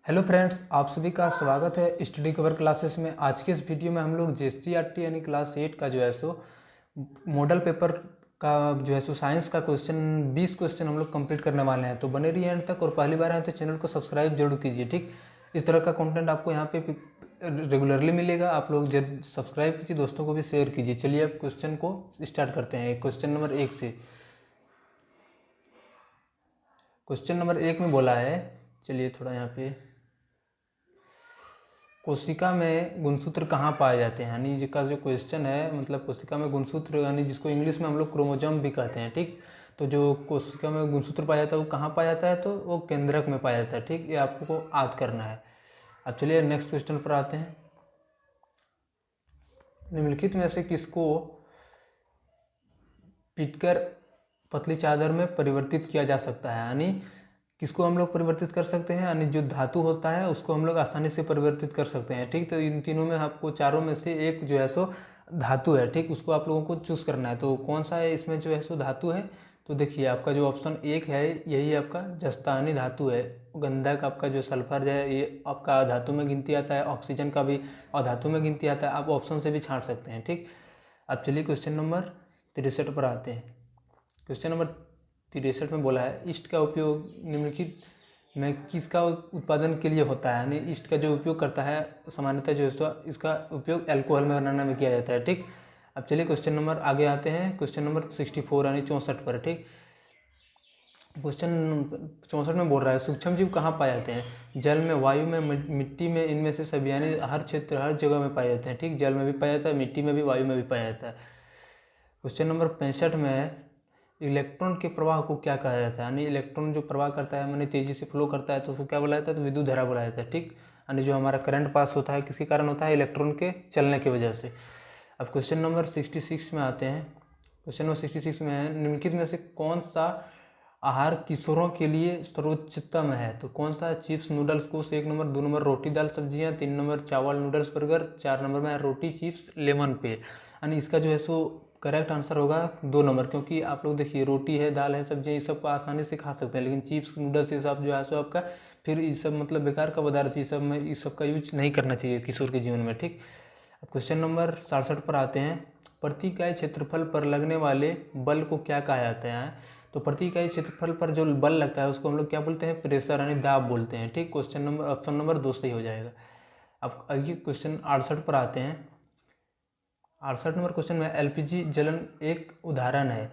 Hello friends, आप सभी का स्वागत है स्टडी कवर क्लासेस में। आज के इस वीडियो में हम लोग जीएसटीईआरटी यानी क्लास 8 का जो है सो मॉडल पेपर का जो है सो साइंस का 20 क्वेश्चन हम लोग कंप्लीट करने वाले हैं। तो बने रहिए एंड तक, और पहली बार आए तो चैनल को सब्सक्राइब जरूर कीजिए। ठीक, इस तरह का कंटेंट आपको यहाँ पे रेगुलरली मिलेगा। आप लोग जब सब्सक्राइब कीजिए, दोस्तों को भी शेयर कीजिए। चलिए अब क्वेश्चन को स्टार्ट करते हैं। क्वेश्चन नंबर 1 से। क्वेश्चन नंबर 1 में बोला है, चलिए थोड़ा यहाँ पे, कोशिका में गुणसूत्र कहाँ पाए जाते हैं। यानी जिसका जो क्वेश्चन है, मतलब कोशिका में गुणसूत्र यानी जिसको इंग्लिश में हम लोग क्रोमोजोम भी कहते हैं। ठीक, तो जो कोशिका में गुणसूत्र पाया जाता है वो कहाँ पाया जाता है, तो वो केंद्रक में पाया जाता है। ठीक, ये आपको याद करना है। अब चलिए नेक्स्ट क्वेश्चन पर आते हैं। निम्नलिखित में से किसको पीटकर पतली चादर में परिवर्तित किया जा सकता है। यानी किसको हम लोग परिवर्तित कर सकते हैं, यानी जो धातु होता है उसको हम लोग आसानी से परिवर्तित कर सकते हैं। ठीक, तो इन तीनों में आपको, चारों में से एक जो है सो धातु है। ठीक, उसको आप लोगों को चूज़ करना है। तो कौन सा है इसमें जो है सो धातु है, तो देखिए आपका जो ऑप्शन 1 है यही आपका जस्तानी धातु है। गंधक आपका जो सल्फर है ये आपका धातु में गिनती आता है, ऑक्सीजन का भी और धातु में गिनती आता है। आप ऑप्शन से भी छांट सकते हैं। ठीक, अब चलिए क्वेश्चन नंबर 63 पर आते हैं। क्वेश्चन नंबर 63 में बोला है, ईस्ट का उपयोग निम्नलिखित में किसका उत्पादन के लिए होता है। यानी ईस्ट का जो उपयोग करता है सामान्यतः जो है इसका उपयोग अल्कोहल में बनाने में किया जाता है। ठीक, अब चलिए क्वेश्चन नंबर आगे आते हैं। क्वेश्चन नंबर 64 यानी 64 पर। ठीक, क्वेश्चन 64 में बोल रहा है, सूक्ष्म जीव कहाँ पाए जाते हैं। जल में, वायु में, मिट्टी में, इनमें से सभी, यानी हर क्षेत्र हर जगह में पाए जाते हैं। ठीक, जल में भी पाया जाता है, मिट्टी में भी, वायु में भी पाया जाता है। क्वेश्चन नंबर 65 में है, इलेक्ट्रॉन के प्रवाह को क्या कहा जाता है। यानी इलेक्ट्रॉन जो प्रवाह करता है, माने तेजी से फ्लो करता है, तो उसको क्या बोला जाता है, तो विद्युत धारा बोला जाता है। ठीक, यानी जो हमारा करंट पास होता है किसके कारण होता है, इलेक्ट्रॉन के चलने की वजह से। अब क्वेश्चन नंबर 66 में आते हैं। क्वेश्चन नंबर 66 में है, निम्नलिखित में से कौन सा आहार किशोरों के लिए सर्वोच्चतम है। तो कौन सा, चिप्स, नूडल्स, कोस 1 नंबर, 2 नंबर रोटी दाल सब्जियां, 3 नंबर चावल नूडल्स बर्गर, 4 नंबर में रोटी चिप्स लेमन पे। यानी इसका जो है सो करेक्ट आंसर होगा 2 नंबर, क्योंकि आप लोग देखिए रोटी है, दाल है, सब्जियां, ये सब को आसानी से खा सकते हैं, लेकिन चिप्स नूडल्स ये सब जो है सो आपका फिर ये सब मतलब बेकार का पदार्थ, ये सब में इस सब का यूज नहीं करना चाहिए किशोर के जीवन में। ठीक, अब क्वेश्चन नंबर 67 पर आते हैं। प्रति इकाई क्षेत्रफल पर लगने वाले बल को क्या कहा जाता है। तो प्रति इकाई क्षेत्रफल पर जो बल लगता है उसको हम लोग क्या बोलते हैं, प्रेशर यानी दाब बोलते हैं। ठीक, क्वेश्चन नंबर ऑप्शन नंबर 2 सही हो जाएगा। अब अगले क्वेश्चन 68 पर आते हैं। 68 नंबर क्वेश्चन में, एलपीजी जलन एक उदाहरण है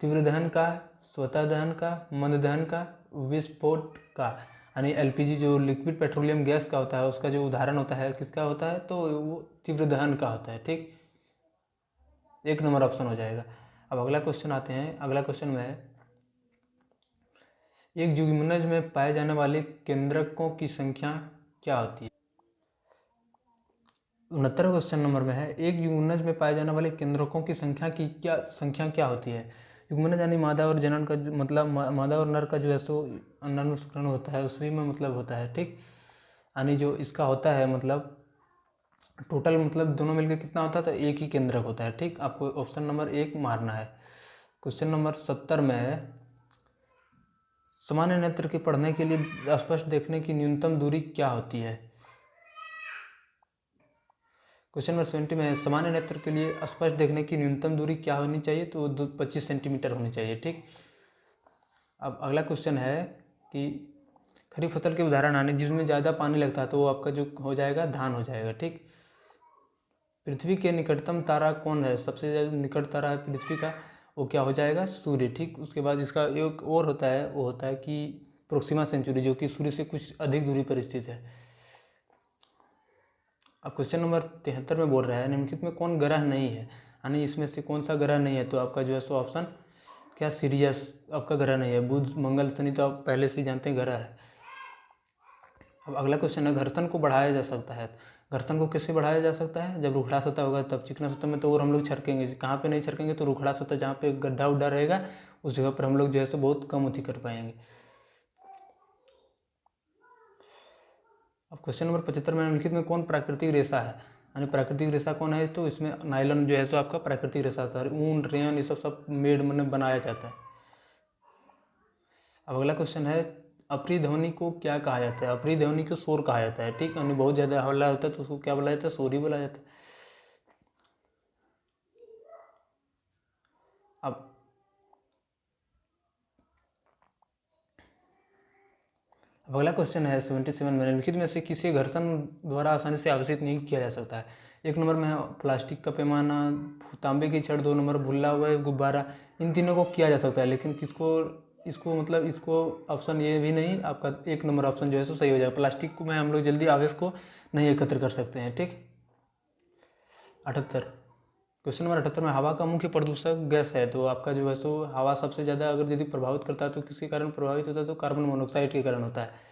तीव्र दहन का, स्वतः दहन का, मंद दहन का, विस्फोट का। यानी एलपीजी जो लिक्विड पेट्रोलियम गैस का होता है उसका जो उदाहरण होता है किसका होता है, तो वो तीव्र दहन का होता है। ठीक, 1 नंबर ऑप्शन हो जाएगा। अब अगला क्वेश्चन आते हैं। अगला क्वेश्चन में है, एक युग्मनज में पाए जाने वाले केंद्रकों की संख्या क्या होती है। 69 क्वेश्चन नंबर में है, एक युग्मनज में पाए जाने वाले केंद्रकों की संख्या क्या होती है। युग्मनज यानी मादा और जनन का मतलब मादा और नर का जो है सो अंडानुस्करण होता है, उसी में मतलब होता है। ठीक, यानी जो इसका होता है मतलब टोटल मतलब दोनों मिलकर कितना होता है, तो एक ही केंद्रक होता है। ठीक, आपको ऑप्शन नंबर 1 मारना है। क्वेश्चन नंबर 70 में है, सामान्य नेत्र के पढ़ने के लिए स्पष्ट देखने की न्यूनतम दूरी क्या होती है। क्वेश्चन नंबर 70 में है, सामान्य नेत्र के लिए स्पष्ट देखने की न्यूनतम दूरी क्या होनी चाहिए, तो 25 सेंटीमीटर होनी चाहिए। ठीक, अब अगला क्वेश्चन है कि खरीफ फसल के उदाहरण आने जिसमें ज़्यादा पानी लगता है, तो वो आपका जो हो जाएगा धान हो जाएगा। ठीक, पृथ्वी के निकटतम तारा कौन है, सबसे ज़्यादा निकट तारा है पृथ्वी का, वो क्या हो जाएगा, सूर्य। ठीक, उसके बाद इसका एक और होता है, वो होता है कि प्रोक्सिमा सेंचुरी, जो कि सूर्य से कुछ अधिक दूरी पर स्थित है। अब क्वेश्चन नंबर 73 में बोल रहा है, निम्नलिखित में कौन ग्रह नहीं है। यानी इसमें से कौन सा ग्रह नहीं है, तो आपका जो है सो ऑप्शन क्या, सीरियस आपका ग्रह नहीं है। बुध, मंगल, शनि तो आप पहले से ही जानते हैं ग्रह है। अब अगला क्वेश्चन है, घर्षण को बढ़ाया जा सकता है। घर्षण को कैसे बढ़ाया जा सकता है, जब रुखड़ा सतह होगा तब। चिकना सतह में तो और हम लोग छरकेंगे, कहाँ पे नहीं छरकेंगे, तो रुखड़ा सतह जहाँ पे गड्ढा उड्ढा रहेगा उस जगह पर हम लोग जो है सो बहुत कम अति कर पाएंगे। अब क्वेश्चन नंबर 75 में निम्नलिखित में कौन प्राकृतिक रेशा है। यानी प्राकृतिक रेशा कौन है, तो इसमें नायलॉन जो है सो आपका प्राकृतिक रेशा था। ऊन, रेयन, ये सब मेड में बनाया जाता है। अब अगला क्वेश्चन है, अपरिध्वनि को क्या कहा जाता है? अपरिध्वनि को शोर कहा जाता है, ठीक। यानी बहुत ज़्यादा हल्ला होता है तो उसको क्या बोला जाता है? शोर ही बोला जाता है। अब अगला क्वेश्चन है 77 में, निम्नलिखित में से किसी घर्षण द्वारा आसानी से आवेशित नहीं किया जा सकता है? एक नंबर में है प्लास्टिक का पैमाना, तांबे की छड़, 2 नंबर भुल्ला हुआ गुब्बारा। इन तीनों को किया जा सकता है, लेकिन किसको, इसको मतलब इसको ऑप्शन ये भी नहीं, आपका 1 नंबर ऑप्शन जो है सो सही हो जाएगा। प्लास्टिक को में हम लोग जल्दी आवेश को नहीं एकत्र कर सकते हैं, ठीक। 78, क्वेश्चन नंबर 78 में, हवा का मुख्य प्रदूषक गैस है, तो आपका जो है सो हवा सबसे ज़्यादा अगर यदि प्रभावित करता है तो किसके कारण प्रभावित होता है? तो कार्बन मोनोऑक्साइड के कारण होता है।